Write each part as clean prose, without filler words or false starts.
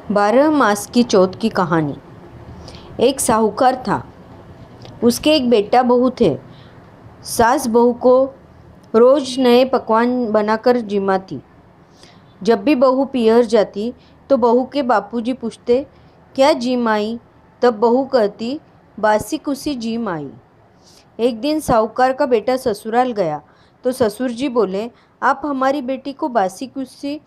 12 मास की चौथ की कहानी। एक साहूकार था। उसके एक बेटा बहू थे। सास बहू को रोज नए पकवान बनाकर जिमाती। जब भी बहू पियर जाती तो बहू के बापूजी पूछते, क्या जिम आई? तब बहू कहती, बासी कुसी जिम आई। एक दिन साहूकार का बेटा ससुराल गया तो ससुर जी बोले, आप हमारी बेटी को बासी कुसी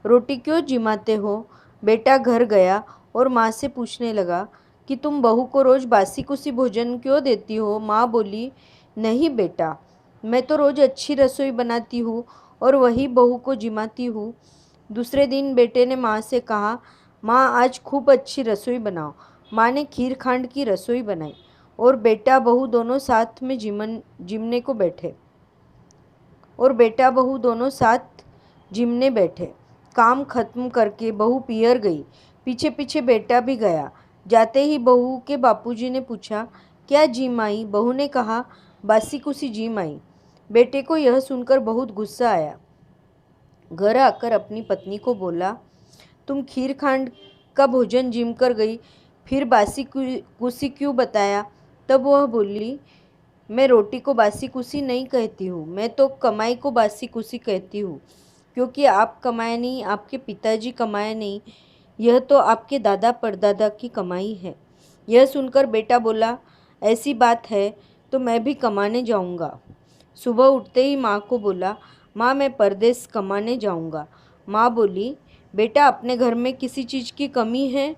रोटी क्यों जिमाते हो? बेटा घर गया और माँ से पूछने लगा कि तुम बहू को रोज बासी कुसी भोजन क्यों देती हो? माँ बोली, नहीं बेटा, मैं तो रोज अच्छी रसोई बनाती हूँ और वही बहू को जिमाती हूँ। दूसरे दिन बेटे ने माँ से कहा, माँ आज खूब अच्छी रसोई बनाओ। माँ ने खीर खांड की रसोई बनाई और बेटा बहू दोनों साथ में जिमने को बैठे और बेटा बहू दोनों साथ जिमने बैठे। काम खत्म करके बहू पियर गई। पीछे पीछे बेटा भी गया। जाते ही बहू के बापूजी ने पूछा, क्या जिम आई? बहू ने कहा, बासी कुसी जिम आई। बेटे को यह सुनकर बहुत गुस्सा आया। घर आकर अपनी पत्नी को बोला, तुम खीर खांड का भोजन जिम कर गई, फिर बासी कुसी क्यों बताया? तब वह बोली, मैं रोटी को बासी कुसी नहीं कहती हूँ, मैं तो कमाई को बासी कुसी कहती हूँ, क्योंकि आप कमाए नहीं, आपके पिताजी कमाए नहीं, यह तो आपके दादा परदादा की कमाई है। यह सुनकर बेटा बोला, ऐसी बात है तो मैं भी कमाने जाऊँगा। सुबह उठते ही माँ को बोला, माँ मैं परदेश कमाने जाऊँगा। माँ बोली, बेटा अपने घर में किसी चीज़ की कमी है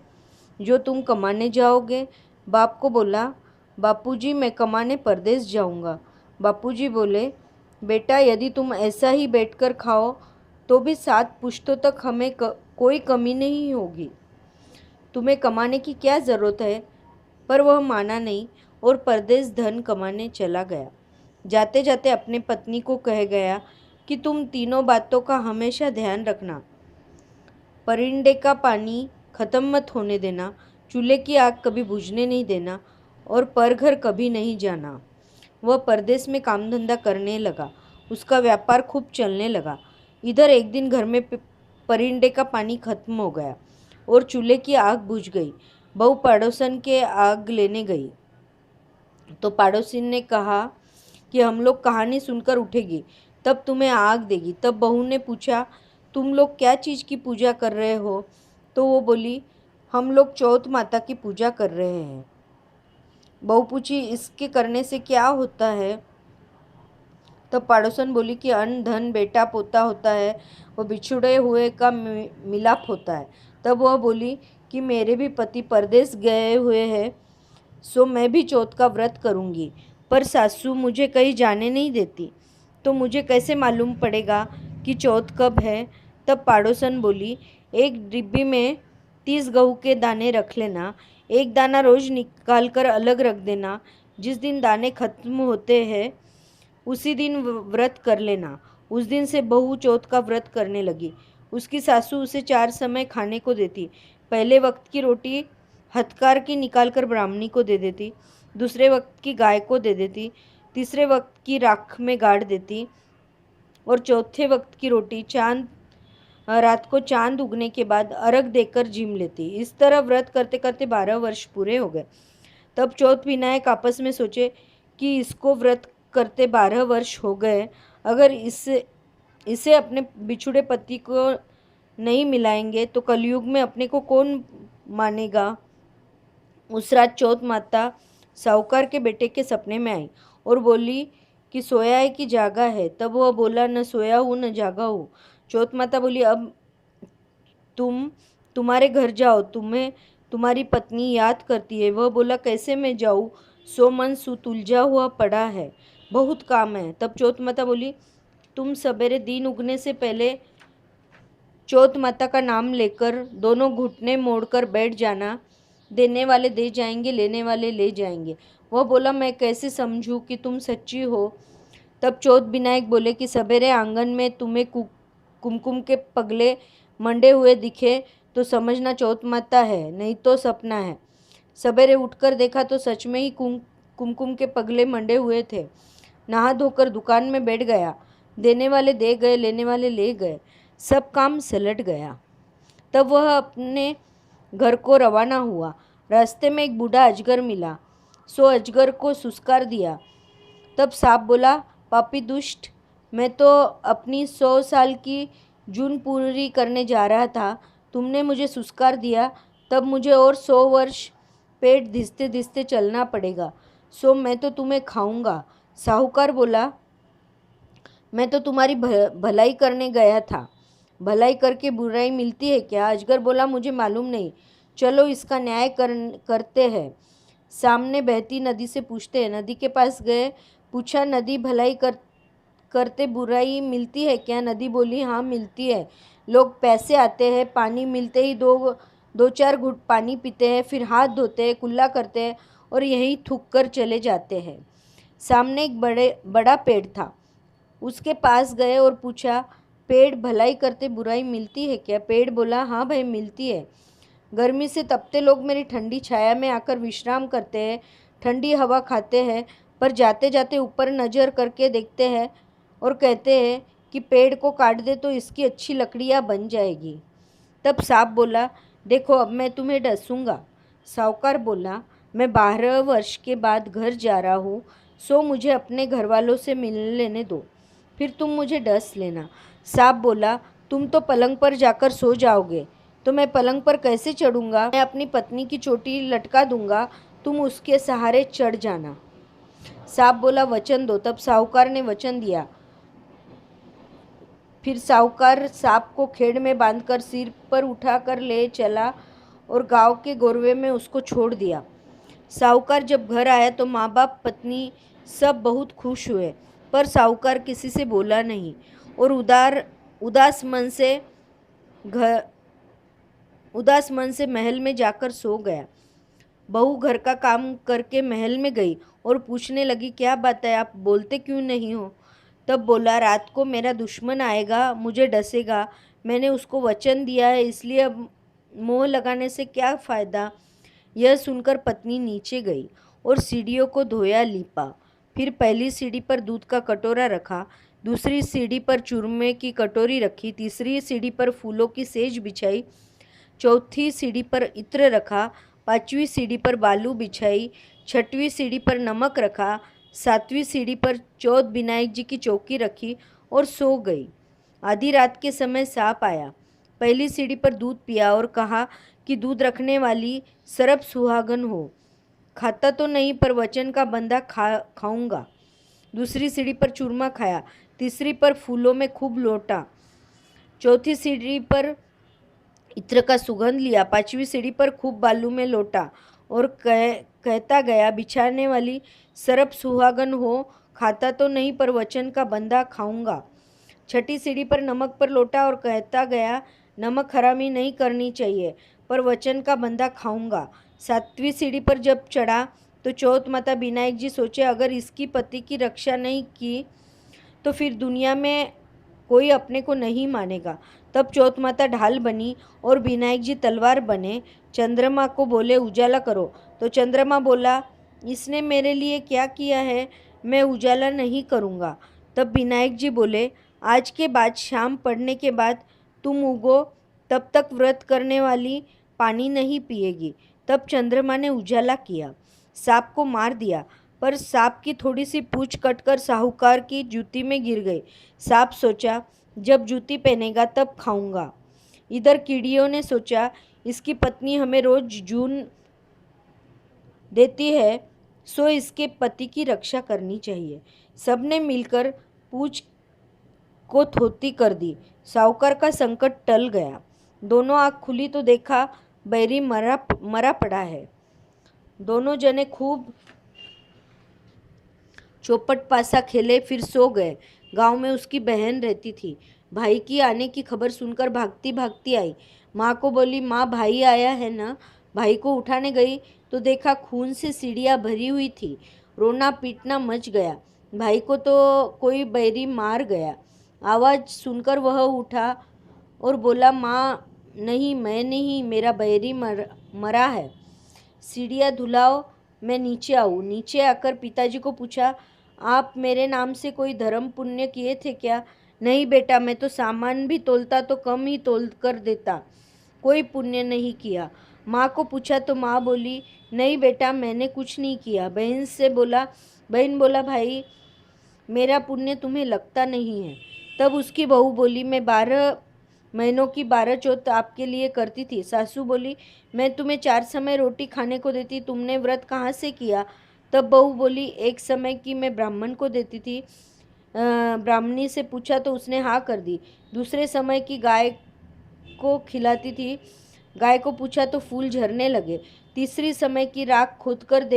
जो तुम कमाने जाओगे? बाप को बोला, बापूजी मैं कमाने परदेश जाऊंगा। बापूजी बोले, बेटा यदि तुम ऐसा ही बैठकर खाओ तो भी 7 पुश्तों तक हमें कोई कमी नहीं होगी। तुम्हें कमाने की क्या ज़रूरत है? पर वह माना नहीं और परदेश धन कमाने चला गया। जाते जाते अपने पत्नी को कह गया कि तुम तीनों बातों का हमेशा ध्यान रखना। परिंदे का पानी खत्म मत होने देना, चूल्हे की आग कभी बुझने नहीं देना और परघर कभी नहीं जाना। वह परदेश में काम धंधा करने लगा। उसका व्यापार खूब चलने लगा। इधर एक दिन घर में परिंदे का पानी खत्म हो गया और चूल्हे की आग बुझ गई। बहू पड़ोसन के आग लेने गई तो पड़ोसी ने कहा कि हम लोग कहानी सुनकर उठेगी तब तुम्हें आग देगी। तब बहू ने पूछा, तुम लोग क्या चीज़ की पूजा कर रहे हो? तो वो बोली, हम लोग चौथ माता की पूजा कर रहे हैं। बहू पूछी, इसके करने से क्या होता है? तब पड़ोसन बोली कि अन्न धन बेटा पोता होता है, वो बिछुड़े हुए का मिलाप होता है। तब वह बोली कि मेरे भी पति परदेश गए हुए हैं, सो मैं भी चौथ का व्रत करूंगी, पर सासू मुझे कहीं जाने नहीं देती, तो मुझे कैसे मालूम पड़ेगा कि चौथ कब है? तब पड़ोसन बोली, एक डिब्बी में 30 गेहूं के दाने रख लेना, एक दाना रोज निकाल कर अलग रख देना। जिस दिन दाने खत्म होते हैं उसी दिन व्रत कर लेना। उस दिन से बहू चौथ का व्रत करने लगी। उसकी सासू उसे 4 समय खाने को देती। पहले वक्त की रोटी हथकार की निकाल कर ब्राह्मणी को दे देती, दूसरे वक्त की गाय को दे देती, तीसरे वक्त की राख में गाड़ देती और चौथे वक्त की रोटी रात को चांद उगने के बाद अर्घ देकर जिम लेती। इस तरह व्रत करते करते 12 वर्ष पूरे हो गए। तब चौथ विनायक आपस में सोचे कि इसको व्रत करते 12 वर्ष हो गए, अगर इसे अपने बिछुड़े पति को नहीं मिलाएंगे तो कलयुग में अपने को कौन मानेगा। उस रात चौथ माता साहूकार के बेटे के सपने में आई और बोली कि सोया है कि जागा है? तब वह बोला, न सोया हूँ न जागा हूँ। चौथ माता बोली, अब तुम्हारे घर जाओ, तुम्हें तुम्हारी पत्नी याद करती है। वह बोला, कैसे मैं जाऊँ? सो मन सुलझा हुआ पड़ा है, बहुत काम है। तब चौथ माता बोली, तुम सवेरे दिन उगने से पहले चौथ माता का नाम लेकर दोनों घुटने मोड़कर बैठ जाना, देने वाले दे जाएंगे, लेने वाले ले जाएंगे। वह बोला, मैं कैसे समझूं कि तुम सच्ची हो? तब चौथ विनायक बोले कि सवेरे आंगन में तुम्हें कुमकुम के पगले मंडे हुए दिखे तो समझना चौथ माता है, नहीं तो सपना है। सवेरे उठकर देखा तो सच में ही कुमकुम के पगले मंडे हुए थे। नहा धोकर दुकान में बैठ गया, देने वाले दे गए, लेने वाले ले गए, सब काम सलट गया। तब वह अपने घर को रवाना हुआ। रास्ते में एक बूढ़ा अजगर मिला, सो अजगर को सुस्कार दिया। तब सांप बोला, पापी दुष्ट, मैं तो अपनी 100 साल की जून पूरी करने जा रहा था, तुमने मुझे सुस्कार दिया, तब मुझे और 100 वर्ष पेट धिसते धिसते चलना पड़ेगा, सो मैं तो तुम्हें खाऊंगा। साहूकार बोला, मैं तो तुम्हारी भलाई करने गया था, भलाई करके बुराई मिलती है क्या? अजगर बोला, मुझे मालूम नहीं, चलो इसका न्याय करते हैं। सामने बहती नदी से पूछते हैं। नदी के पास गए, पूछा, नदी भलाई करते बुराई मिलती है क्या? नदी बोली, हाँ मिलती है। लोग पैसे आते हैं, पानी मिलते ही दो दो चार घुट पानी पीते हैं, फिर हाथ धोते हैं, कुल्ला करते हैं और यहीं थूक कर चले जाते हैं। सामने एक बड़ा पेड़ था, उसके पास गए और पूछा, पेड़ भलाई करते बुराई मिलती है क्या? पेड़ बोला, हाँ भाई मिलती है। गर्मी से तपते लोग मेरी ठंडी छाया में आकर विश्राम करते हैं, ठंडी हवा खाते हैं, पर जाते जाते ऊपर नज़र करके देखते हैं और कहते हैं कि पेड़ को काट दे तो इसकी अच्छी लकड़ियाँ बन जाएगी। तब सांप बोला, देखो अब मैं तुम्हें डसूंगा। साहूकार बोला, मैं 12 वर्ष के बाद घर जा रहा हूँ, सो मुझे अपने घर वालों से मिल लेने दो, फिर तुम मुझे डस लेना। सांप बोला, तुम तो पलंग पर जाकर सो जाओगे, तो मैं पलंग पर कैसे चढ़ूंगा? मैं अपनी पत्नी की चोटी लटका दूंगा, तुम उसके सहारे चढ़ जाना। सांप बोला, वचन दो। तब साहूकार ने वचन दिया। फिर साहूकार सांप को खेड़ में बांधकर सिर पर उठाकर ले चला और गांव के गोरवे में उसको छोड़ दिया। साहूकार जब घर आया तो माँ बाप, पत्नी सब बहुत खुश हुए, पर साहूकार किसी से बोला नहीं और उदास मन से घर उदास मन से महल में जाकर सो गया। बहू घर का काम करके महल में गई और पूछने लगी, क्या बात है, आप बोलते क्यों नहीं हो? तब बोला, रात को मेरा दुश्मन आएगा, मुझे डसेगा, मैंने उसको वचन दिया है, इसलिए अब मोह लगाने से क्या फ़ायदा? यह सुनकर पत्नी नीचे गई और सीढ़ियों को धोया लीपा। फिर पहली सीढ़ी पर दूध का कटोरा रखा, दूसरी सीढ़ी पर चूरमे की कटोरी रखी, तीसरी सीढ़ी पर फूलों की सेज बिछाई, चौथी सीढ़ी पर इत्र रखा, पांचवी सीढ़ी पर बालू बिछाई, छठवीं सीढ़ी पर नमक रखा, सातवीं सीढ़ी पर चौथ विनायक जी की चौकी रखी और सो गई। आधी रात के समय सांप आया, पहली सीढ़ी पर दूध पिया और कहा कि दूध रखने वाली सरब सुहागन हो, खाता तो नहीं पर वचन का बंधा खाऊंगा। दूसरी सीढ़ी पर चूरमा खाया, तीसरी पर फूलों में खूब लौटा, चौथी सीढ़ी पर इत्र का सुगंध लिया, पांचवी सीढ़ी पर खूब बालू में लौटा और कहता गया, बिछाने वाली सरब सुहागन हो, खाता तो नहीं पर वचन का बंधा खाऊंगा। छठी सीढ़ी पर नमक पर लौटा और कहता गया, नमक हरामी नहीं करनी चाहिए पर वचन का बंधा खाऊंगा। सातवीं सीढ़ी पर जब चढ़ा तो चौथ माता विनायक जी सोचे, अगर इसकी पति की रक्षा नहीं की तो फिर दुनिया में कोई अपने को नहीं मानेगा। तब चौथ माता ढाल बनी और विनायक जी तलवार बने। चंद्रमा को बोले, उजाला करो, तो चंद्रमा बोला, इसने मेरे लिए क्या किया है, मैं उजाला नहीं करूँगा। तब विनायक जी बोले, आज के बाद शाम पड़ने के बाद तुम उगो, तब तक व्रत करने वाली पानी नहीं पिएगी। तब चंद्रमा ने उजाला किया, सांप को मार दिया, पर सांप की थोड़ी सी पूंछ कटकर साहूकार की जूती में गिर गई। सांप सोचा, जब जूती पहनेगा तब खाऊंगा। इधर कीड़ियों ने सोचा, इसकी पत्नी हमें रोज जून देती है, सो इसके पति की रक्षा करनी चाहिए। सबने मिलकर पूंछ को धोती कर दी। साहूकार का संकट टल गया। दोनों आँख खुली तो देखा बैरी मरा पड़ा है। दोनों जने खूब चौपट पासा खेले, फिर सो गए। गांव में उसकी बहन रहती थी, भाई की आने की खबर सुनकर भागती भागती आई। माँ को बोली, माँ भाई आया है ना? भाई को उठाने गई तो देखा खून से सीढ़ियाँ भरी हुई थी। रोना पीटना मच गया, भाई को तो कोई बैरी मार गया। आवाज़ सुनकर वह उठा और बोला, माँ नहीं, मैं नहीं, मेरा बैरी मरा है, सीढ़ियाँ धुलाओ, मैं नीचे आऊँ। नीचे आकर पिताजी को पूछा, आप मेरे नाम से कोई धर्म पुण्य किए थे क्या? नहीं बेटा, मैं तो सामान भी तोलता तो कम ही तोल कर देता, कोई पुण्य नहीं किया। माँ को पूछा तो माँ बोली, नहीं बेटा मैंने कुछ नहीं किया। बहन बोला, भाई मेरा पुण्य तुम्हें लगता नहीं है। तब उसकी बहू बोली, मैं 12 महीनों की 12 चौथ आपके लिए करती थी। सासू बोली, मैं तुम्हें 4 समय रोटी खाने को देती, तुमने व्रत कहाँ से किया? तब बहू बोली, एक समय की मैं ब्राह्मण को देती थी। ब्राह्मणी से पूछा तो उसने हाँ कर दी। दूसरे समय की गाय को खिलाती थी, गाय को पूछा तो फूल झरने लगे। तीसरी समय की राख खोद कर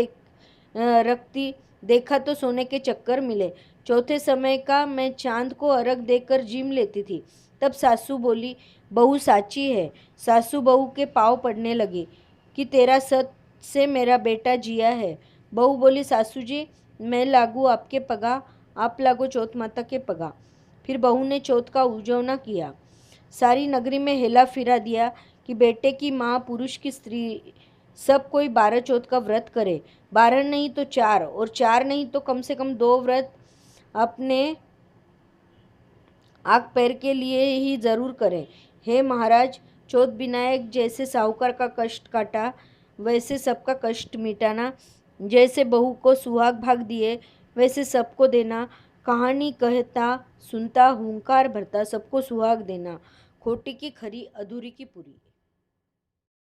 रखती, देखा तो सोने के चक्कर मिले। चौथे समय का मैं चांद को अर्घ देकर जीम लेती थी। तब सासू बोली, बहू साची है। सासू बहू के पाँव पड़ने लगी कि तेरा सत से मेरा बेटा जिया है। बहू बोली, सासू जी मैं लागू आपके पगा, आप लागो चौथ माता के पगा। फिर बहू ने चौथ का उजवना किया, सारी नगरी में हेला फिरा दिया कि बेटे की माँ, पुरुष की स्त्री, सब कोई 12 चौथ का व्रत करे। 12 नहीं तो 4, और 4 नहीं तो कम से कम 2 व्रत अपने आग पैर के लिए ही जरूर करें। हे महाराज, चौथ विनायक जैसे साहूकार का कष्ट काटा, वैसे सबका कष्ट मिटाना। जैसे बहू को सुहाग भाग दिए, वैसे सबको देना। कहानी कहता सुनता हुंकार भरता सबको सुहाग देना। खोटी की खरी, अधूरी की पूरी।